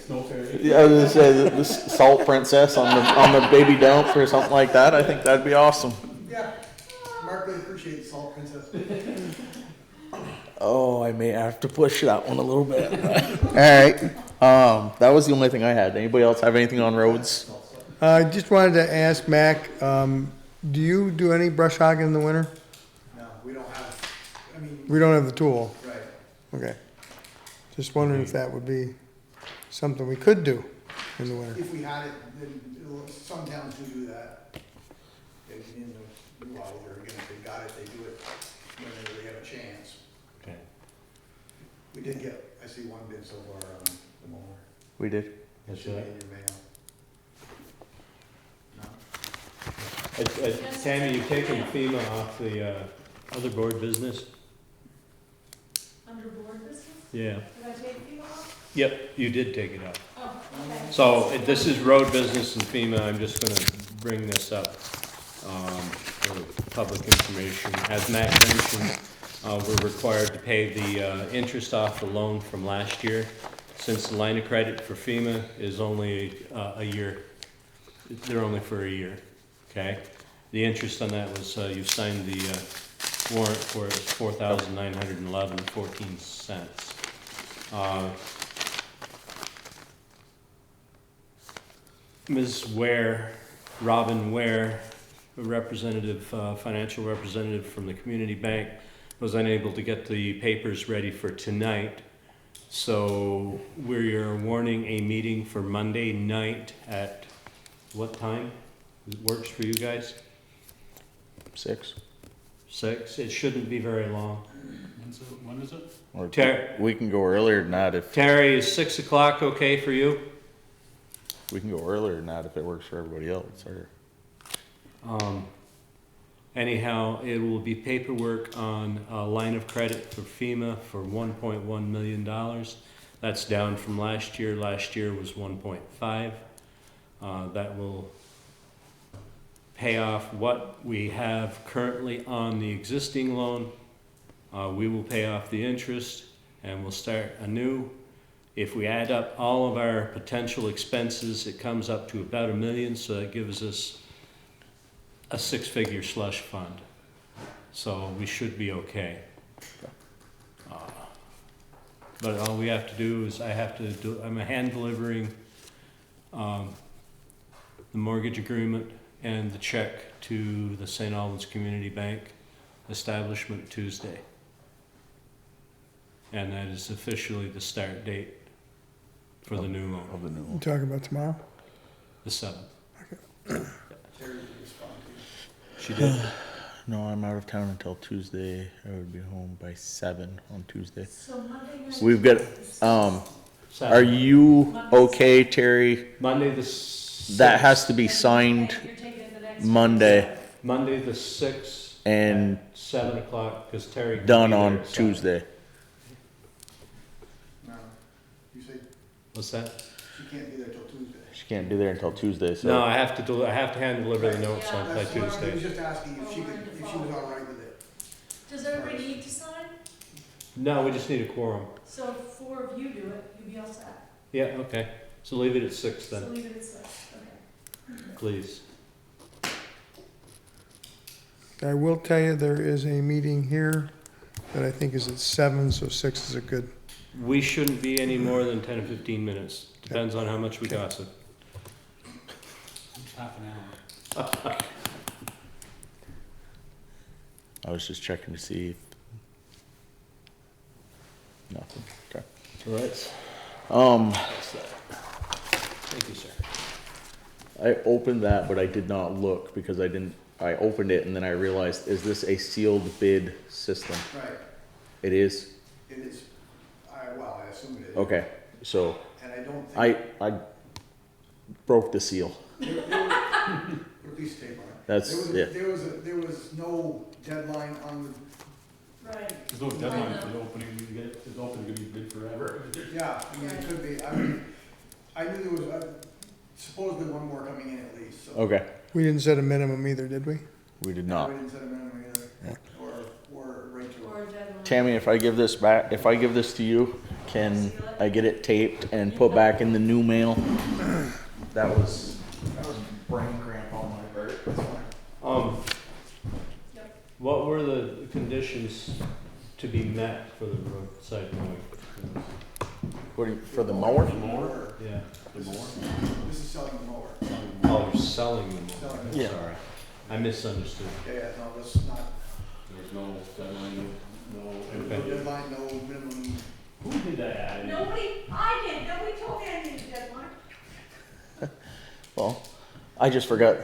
Snow fairy. Yeah, I was gonna say the salt princess on the baby dump or something like that. I think that'd be awesome. Yeah, Mark would appreciate the salt princess. Oh, I may have to push that one a little bit. All right. That was the only thing I had. Anybody else have anything on roads? I just wanted to ask Mac, do you do any brush hogging in the winter? No, we don't have, I mean, We don't have the tool. right. Okay. Just wondering if that would be something we could do in the winter. If we had it, then some towns do that. In the, well, they're again, if they got it, they do it whenever they have a chance. Okay. We did get, I see one bid so far on the mower. We did. That's Should be right. in your mail. No? Tammy, you've taken FEMA off the other board business? Under board business? Yeah. Did I take people off? Yep, you did take it off. Oh, okay. So this is road business and FEMA. I'm just gonna bring this up for public information. As Matt mentioned, we're required to pay the interest off the loan from last year. Since the line of credit for FEMA is only a year, they're only for a year, okay? The interest on that was, you signed the warrant for it, was $4,911.14. Ms. Ware, Robin Ware, a representative, financial representative from the community bank, was unable to get the papers ready for tonight. So we're warning a meeting for Monday night at what time? It works for you guys? 6. 6? It shouldn't be very long. When is it? Or Ter- we can go earlier than that if Terry, is 6 o'clock okay for you? we can go earlier than that if it works for everybody else. Or Anyhow, it will be paperwork on a line of credit for FEMA for $1.1 million. That's down from last year. Last year was 1.5. That will pay off what we have currently on the existing loan. We will pay off the interest and we'll start anew. If we add up all of our potential expenses, it comes up to about $1 million, so that gives us a 6-figure slush fund. So we should be okay. But all we have to do is I'm hand delivering the mortgage agreement and the check to the St. Albans Community Bank establishment Tuesday. And that is officially the start date for the new loan, of the new You one. talking about tomorrow? the 7th. Terry will respond to you. She did. No, I'm out of town until Tuesday. I would be home by 7 on Tuesday. So Monday night. We've got, are Saturday. you okay, Terry? Monday the That has to be signed You're taking it the next. Monday Monday the 6th. and At 7 o'clock, because Terry. can done be there on at 7. Tuesday. No, you say What's that? she can't be there till Tuesday. She can't be there until Tuesday, so. No, I have to hand deliver the notes on by That's what I was Tuesday. just asking if she could, if she was all right with it. Does everybody need to sign? No, we just need a quorum. So if 4 of you do it, you'd be all set. Yeah, okay. So leave it at 6 So then, leave it at 6, okay. please. I will tell you, there is a meeting here that I think is at 7, so 6 is a good, We shouldn't be any more than 10 or 15 minutes. Depends on how much we gossip. Half an hour. I was just checking to see if. Nothing, okay. Right. Thank you, sir. I opened that, but I did not look because I opened it and then I realized, is this a sealed bid system? Right, It is? it is, well, I assume it is. Okay, so And I don't think. I broke the seal. There was a piece of tape on it. That's- yeah. There was no deadline on Right. There's no deadline for the opening, you get, it's open, gonna be bid forever. the, yeah, I mean, it could be, I knew there was supposedly one more coming in at least, so. Okay, we didn't set a minimum either, did we? we did No, not. we didn't set a minimum either, or a rate to Or a deadline. Tammy, if I give this to you, can I get it taped and put back in the new mail? That was brain cramp on my part. Yep. What were the conditions to be met for the roadside mowing? For the mower? mower. Yeah. This is selling the mower. Oh, you're selling them. Selling the Yeah. Sorry. I misunderstood. Yeah, no, that's not, There's no deadline, no. no deadline, no minimum. Who did that ad? I did, nobody told me I needed a deadline. Well, I just forgot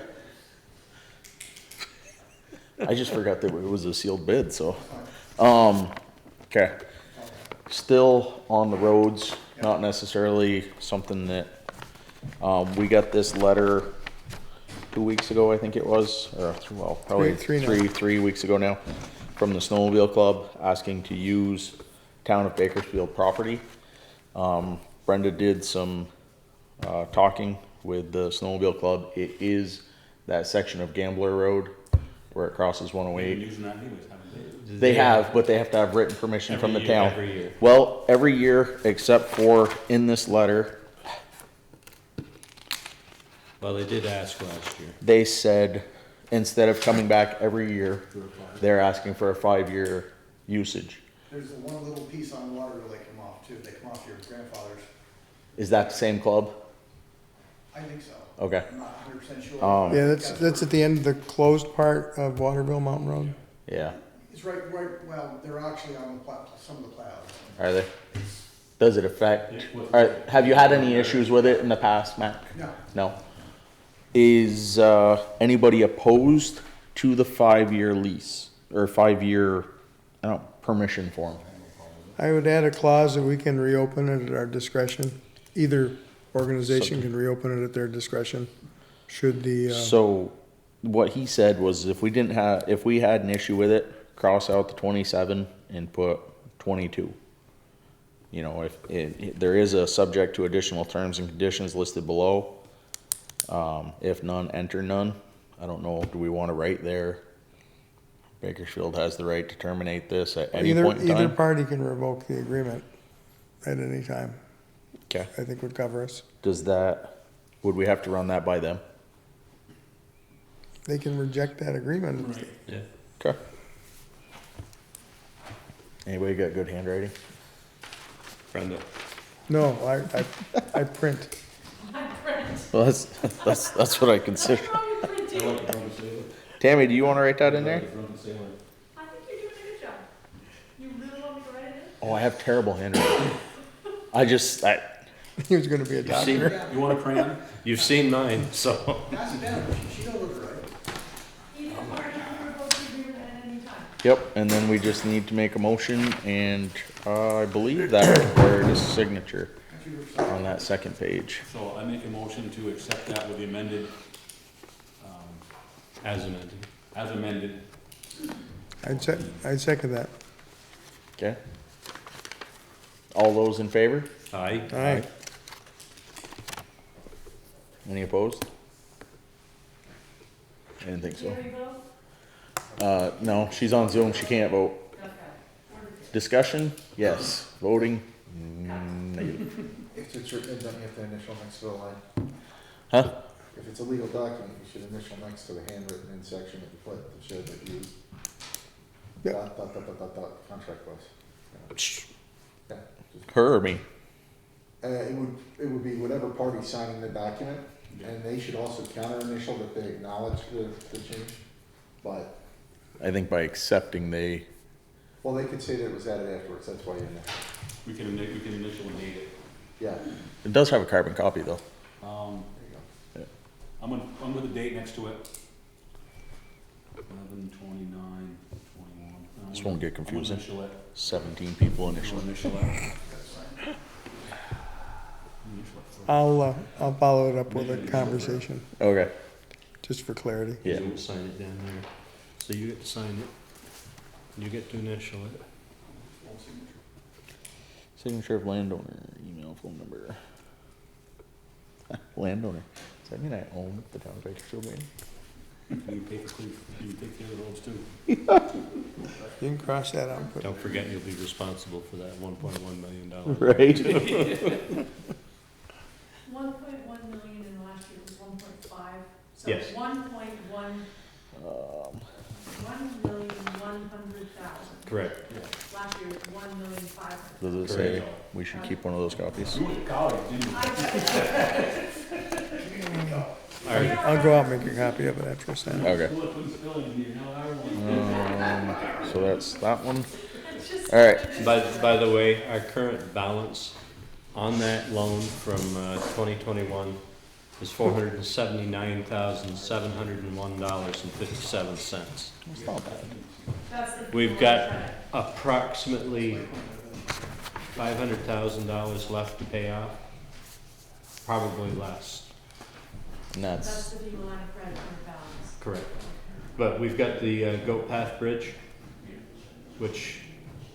that it was a sealed bid, so. Okay. Still on the roads, not necessarily something that, we got this letter 2 weeks ago, I think it was, or, well, probably Three now. 3 weeks ago now, from the Snowmobile Club, asking to use town of Bakersfield property. Brenda did some, talking with the Snowmobile Club. It is that section of Gambler Road where it crosses They've been 108. using that anyways, haven't they? They have, but they have to have written permission from the Every year, town. Every year. Well, every year, except for in this letter, Well, they did ask last year. they said, instead of coming back every year, they're asking for a 5-year usage. There's the one little piece on Waterville they come off too, they come off your grandfather's. Is that the same club? I think so. Okay. I'm not 100% sure. Yeah, that's at the end of the closed part of Waterville Mountain Road. Yeah. It's right, well, they're actually on the some of the plows. Are they? Does it affect, have you had any issues with it in the past, Matt? No, No. Is, anybody opposed to the 5-year lease or 5-year, I don't know, permission form? I would add a clause that we can reopen it at our discretion. Either organization can reopen it at their discretion, should the, So, what he said was if we had an issue with it, cross out the 27 and put 22. You know, if there is a subject to additional terms and conditions listed below. If none, enter none. I don't know, do we want to write there? Bakersfield has the right to terminate this at any point in either time? party can revoke the agreement at any time, Okay, I think would cover us. would we have to run that by them? They can reject that agreement. Yeah. Okay. Anybody got good handwriting? Brenda. No, I print. I print. Well, that's what I consider. What's wrong with I printing? like the drunken sailor. Tammy, do you want to write that in I there? like the drunken sailor. I think you're doing a good job. You really want me to write it in? Oh, I have terrible handwriting. He was gonna be a seen- doctor. You want a crayon? You've seen mine, so. that's better, she knows it right. Either party can revoke the agreement Yep, and then we just need to make a motion, and I believe that required a signature on that second page. So I make a motion to accept that with the amended, As amended. as amended. I'd second that. Okay? All those in favor? Aye. Aye. Any opposed? I didn't think so. Carrie vote? No, she's on Zoom, she can't vote. Okay. Discussion? Yes. Voting? Negative. If it's written, don't you have to initial next to the line? Huh? If it's a legal document, you should initial next to the handwritten in section that you put to show that you. Yep. Contract was. Yeah, just, Her or me? it would be whatever party signing the document, and they should also counter initial that they acknowledge the change. But, I think by accepting they, well, they could say that it was added afterwards, that's why you initial. We can initial and date it. Yeah, it does have a carbon copy though. there you go. I'm with the date next to it. 11/29/21. This won't get confusing. I'm gonna initial it. 17 people Initial initially. it. Initial it. I'll follow it up with a conversation, Okay, just for clarity. yeah. You sign it down there. So you get to sign it. You get to initial it. Signature of landowner, email, phone number. Landowner. Does that mean I own the town of Bakersfield, maybe? You pay for, you take care of the roads too. You can cross that out. and put- Don't forget you'll be responsible for that $1.1 million. Right? 1.1 million and last year was 1.5. So Yes. 1.1, 1,100,000. Correct. Last year was 1,500,000. Does it say we should keep one of those copies? You went to college, didn't you? All right. I'll go out and make a copy of it after I send it. Okay. You know, So that's that one. Alright, By the way, our current balance on that loan from 2021 is $479,701.57. that's not bad. That's the We've fuel got credit. approximately $500,000 left to pay off, probably less. And That's that's, the fuel line of credit on the balance. Correct. But we've got the Goat Path Bridge, which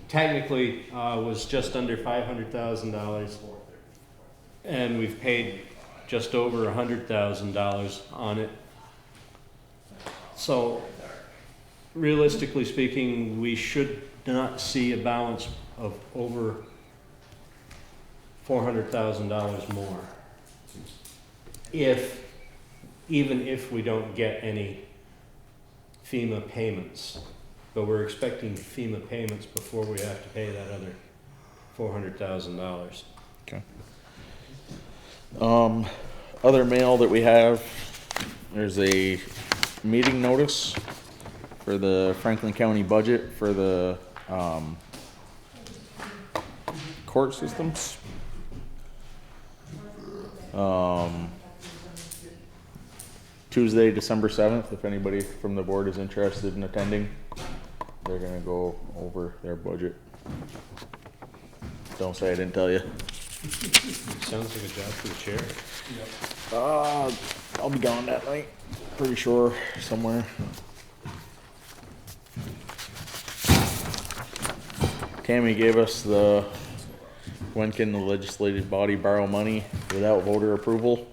technically was just under $500,000. And we've paid just over $100,000 on it. So realistically speaking, we should not see a balance of over $400,000 more. Even if we don't get any FEMA payments, but we're expecting FEMA payments before we have to pay that other $400,000. okay. Other mail that we have, there's a meeting notice for the Franklin County budget for the, court systems. Tuesday, December 7th, if anybody from the board is interested in attending, they're gonna go over their budget. Don't say I didn't tell you. Sounds like a job for the chair. I'll be gone that night, pretty sure, somewhere. Tammy gave us the, when can the legislative body borrow money without voter approval?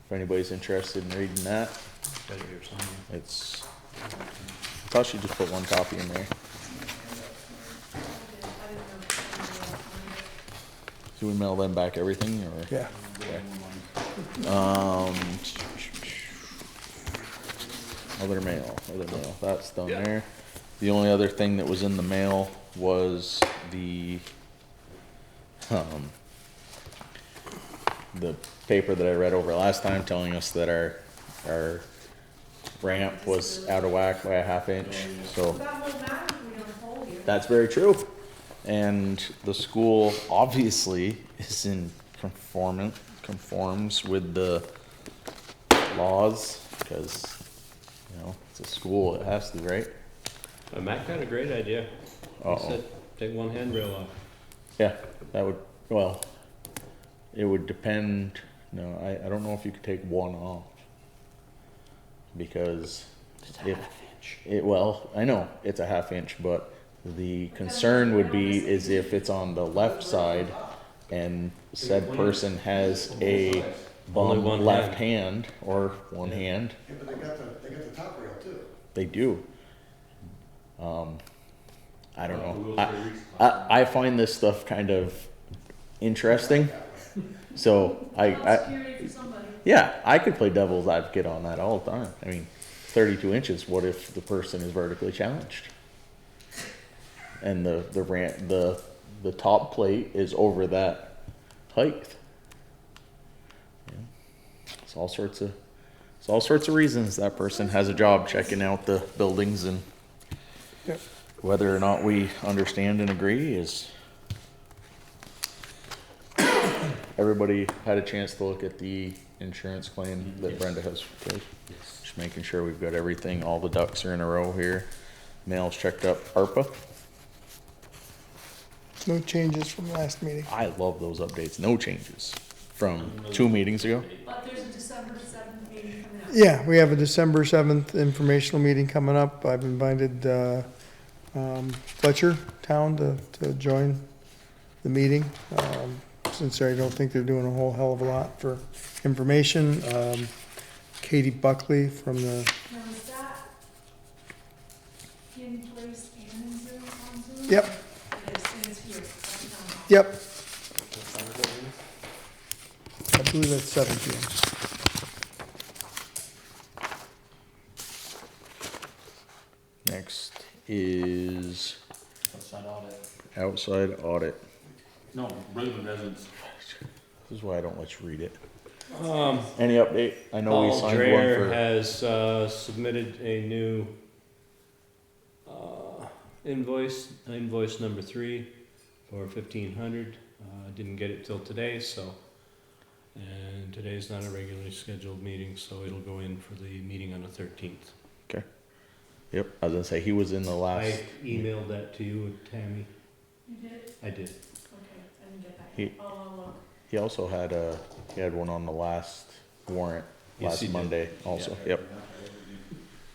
If anybody's interested in reading that, Got it here somewhere. it's, I thought she just put one copy in there. Do we mail them back everything, or? Yeah. Okay. Other mail, that's done there. The only other thing that was in the mail was the paper that I read over last time telling us that our ramp was out of whack by a half inch, so. That won't matter if we don't hold you. That's very true. And the school obviously is in conforms with the laws, because, you know, it's a school, it has to, right? Matt got a great idea. He Uh-oh. said, take one handrail off. Yeah, that would, well, it would depend, no, I don't know if you could take one off. Because if, well, I know, it's a half inch, but the concern would be is if it's on the left side and said person has a Only bum one left hand or one Yeah. hand, Yeah, but they got the top rail too. they do. I don't know. Wheelchair reach. I find this stuff kind of interesting. So That's scary for somebody. yeah, I could play devil's advocate on that all the time. I mean, 32 inches, what if the person is vertically challenged? And the top plate is over that height. Yeah. It's all sorts of reasons that person has a job checking out the buildings, and Yep. whether or not we understand and agree is. Everybody had a chance to look at the insurance claim that Brenda has filled. Just making sure we've got everything, all the ducks are in a row here. Mail's checked up. ARPA, No changes from last meeting. I love those updates. No changes from 2 meetings ago. But there's a December 7th meeting coming up. Yeah, we have a December 7th informational meeting coming up. I've invited Fletcher Town to join the meeting, since I don't think they're doing a whole hell of a lot for information. Katie Buckley from the, Now, is that in place and in Zoom, on Zoom? yep, It is, and it's here. at the town hall. yep. I believe that's 7 p.m. Next is Outside audit. outside audit. No, Brisbane residents. This is why I don't let you read it. Um, Any update? I know we Paul signed Dreyer one for, has submitted a new invoice number 3 for 1,500. Didn't get it till today, so. And today's not a regularly scheduled meeting, so it'll go in for the meeting on the 13th. yep, I was gonna say, he was in the last. I emailed that to you, Tammy. You did? I did. Okay, I didn't get that. He- I'll look. He also had he had one on the last warrant, Yes, last he did. Monday also, yep.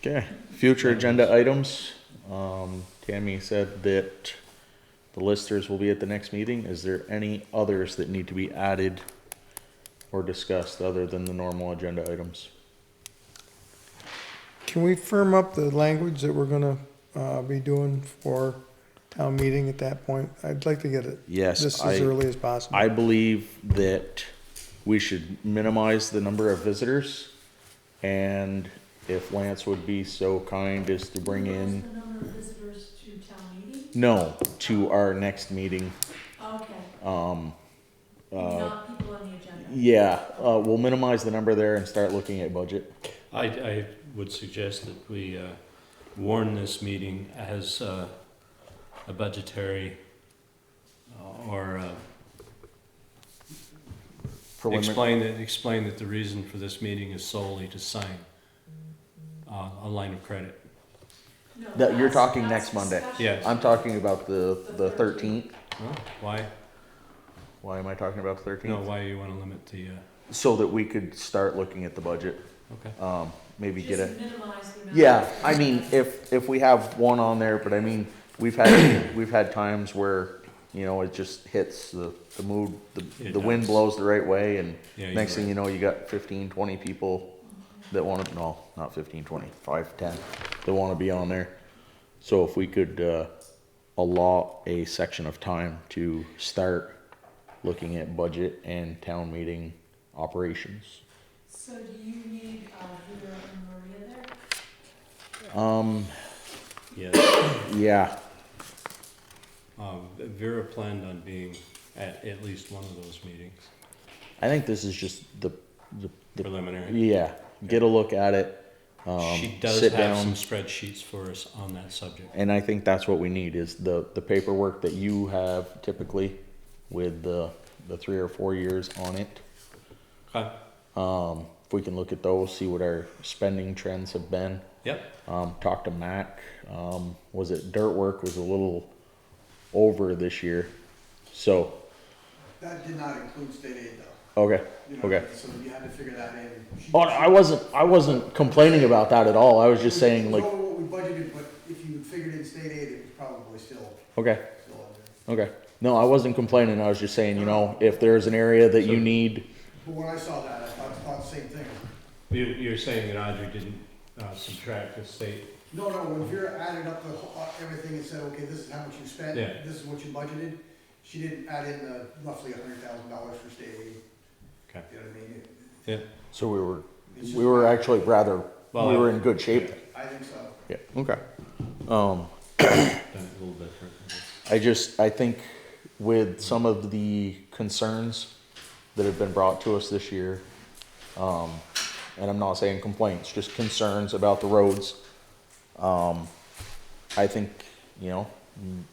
Okay, future agenda items, Tammy said that the listers will be at the next meeting. Is there any others that need to be added or discussed other than the normal agenda items? Can we firm up the language that we're gonna be doing for town meeting at that point? I'd like to get it Yes, just as early as possible. I believe that we should minimize the number of visitors, and if Lance would be so kind as to bring in, What's the number of visitors to town meeting? no, to our next meeting. Okay, Uh, not people on the agenda. yeah, we'll minimize the number there and start looking at budget. I would suggest that we warn this meeting as a budgetary or explain that the reason for this meeting is solely to sign a line of credit. No, That- you're that's- talking that's next Monday. discussion. Yes. I'm talking about the 13th. Huh? Why? Why am I talking about the 13th? No, why you want to limit the, So that we could start looking at the budget, okay. maybe Just get a. minimize the amount. Yeah, I mean, if we have one on there, but I mean, we've had times where, you know, it just hits the mood, It the wind does. blows the right way, and Yeah, you're next thing right. you know, you got 15, 20 people that wanna, no, not 15, 20, 5, 10, that wanna be on there. So if we could, allot a section of time to start looking at budget and town meeting operations. So do you need Vera and Maria there? Yes. Yeah, Vera planned on being at least one of those meetings, I think this is just the preliminary. yeah, get a look at it. She does sit have down, some spreadsheets for us on that subject. and I think that's what we need is the paperwork that you have typically with the 3 or 4 years on it. Okay. if we can look at those, see what our spending trends have been. Yep. Talk to Mac, was it dirt work was a little over this year, so, That did not include state aid though. okay, You know, okay. So you had to figure that in. Oh, I wasn't complaining about that at all, I was just saying like, It's over what we budgeted, but if you figured in state aid, it was probably still okay, in there. okay. No, I wasn't complaining, I was just saying, you know, if there's an area that you need, But when I saw that, I thought the same thing. You're saying that Audrey didn't subtract the state? No, when Vera added up everything and said, okay, this is how much you spent, Yeah. this is what you budgeted, she didn't add in the roughly $100,000 for state aid. Okay. You know what I mean? Yeah. so It's just- we were actually rather, Well, we were in good shape. I think so. Yeah, okay. Done it a little different. I think with some of the concerns that have been brought to us this year, and I'm not saying complaints, just concerns about the roads, I think, you know,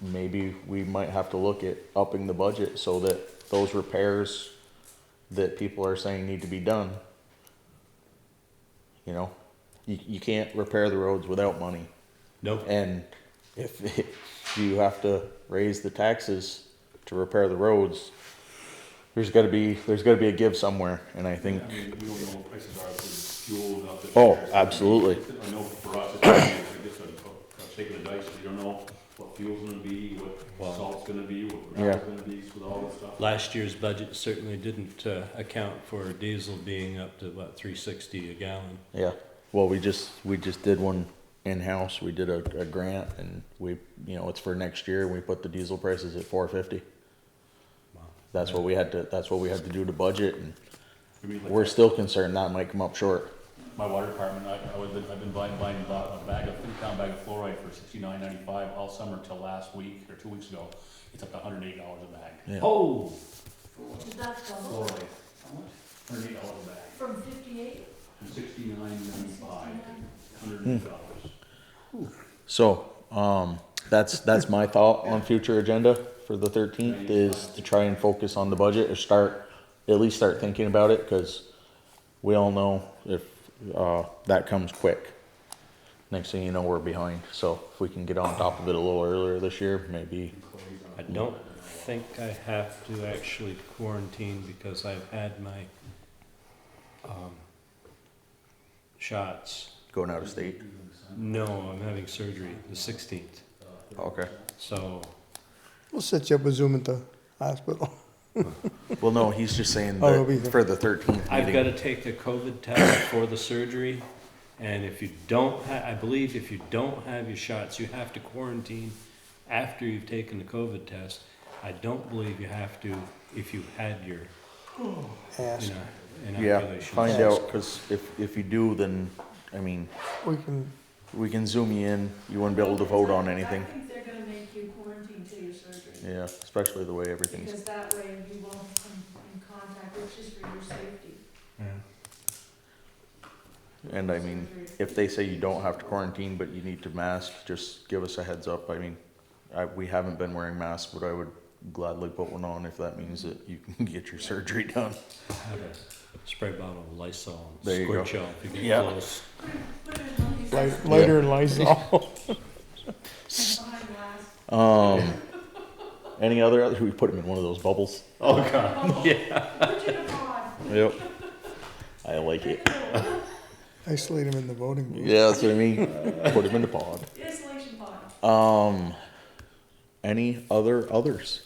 maybe we might have to look at upping the budget so that those repairs that people are saying need to be done, you know, you can't repair the roads without money. Nope. And if you have to raise the taxes to repair the roads, there's gotta be a give somewhere, and I think, I mean, we don't know what prices are for fuel out there. oh, absolutely. I know for us, it's just a shake of the dice, you don't know what fuel's gonna be, what salt's gonna be, what gravel's gonna be, with all this stuff. Last year's budget certainly didn't account for diesel being up to what, $3.60 a gallon. Yeah, well, we just did one in-house, we did a grant, and we, you know, it's for next year, and we put the diesel prices at $4.50. Wow. That's what we had to do to budget, and I mean, like we're still concerned that might come up short. my water department, I've been buying a bag of, pound bag of fluoride for $69.95 all summer till last week, or 2 weeks ago. It's up to $108 a bag. Yeah. Oh! That's double, Fluoride, how much? $108 a bag. from 58? From $69.95, $108. So, that's my thought on future agenda for the 13th, is to try and focus on the budget, or at least start thinking about it, cause we all know if, that comes quick. Next thing you know, we're behind, so if we can get on top of it a little earlier this year, maybe. I don't think I have to actually quarantine because I've had my shots. Going out of state. No, I'm having surgery the 16th. Okay. So, We'll set you up with Zoom at the hospital. Well, no, he's just saying Oh, it'll be that for the 13th I've meeting. got to take a COVID test for the surgery, and if you don't I believe if you don't have your shots, you have to quarantine after you've taken the COVID test. I don't believe you have to if you had your, Ask. Yeah, inoculations. find out, cause if you do, then, I mean, we can zoom you in, you wouldn't be able to vote on anything. I think they're gonna make you quarantine till your surgery. Yeah, especially the way everything's, Because that way you won't come in contact, which is for your safety. and I mean, if they say you don't have to quarantine, but you need to mask, just give us a heads up. I mean, we haven't been wearing masks, but I would gladly put one on if that means that you can get your surgery done. Have a spray bottle of Lysol and There you squirt go. you off if you get Yeah. close. Lighter and Lysol. Behind glass. Any other, we put them in one of those bubbles. Oh, God. Yeah. Put you in a pod. Yep. I like it. Isolate them in the voting booth. Yeah, that's what I mean. Put them in the pod. Isolation pod. Any others?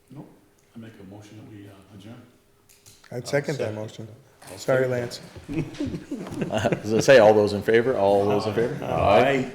Nope, I make a motion that we adjourn. I'd second that motion. Sorry, Lance. I was gonna say, all those in favor? All those in favor? Aye.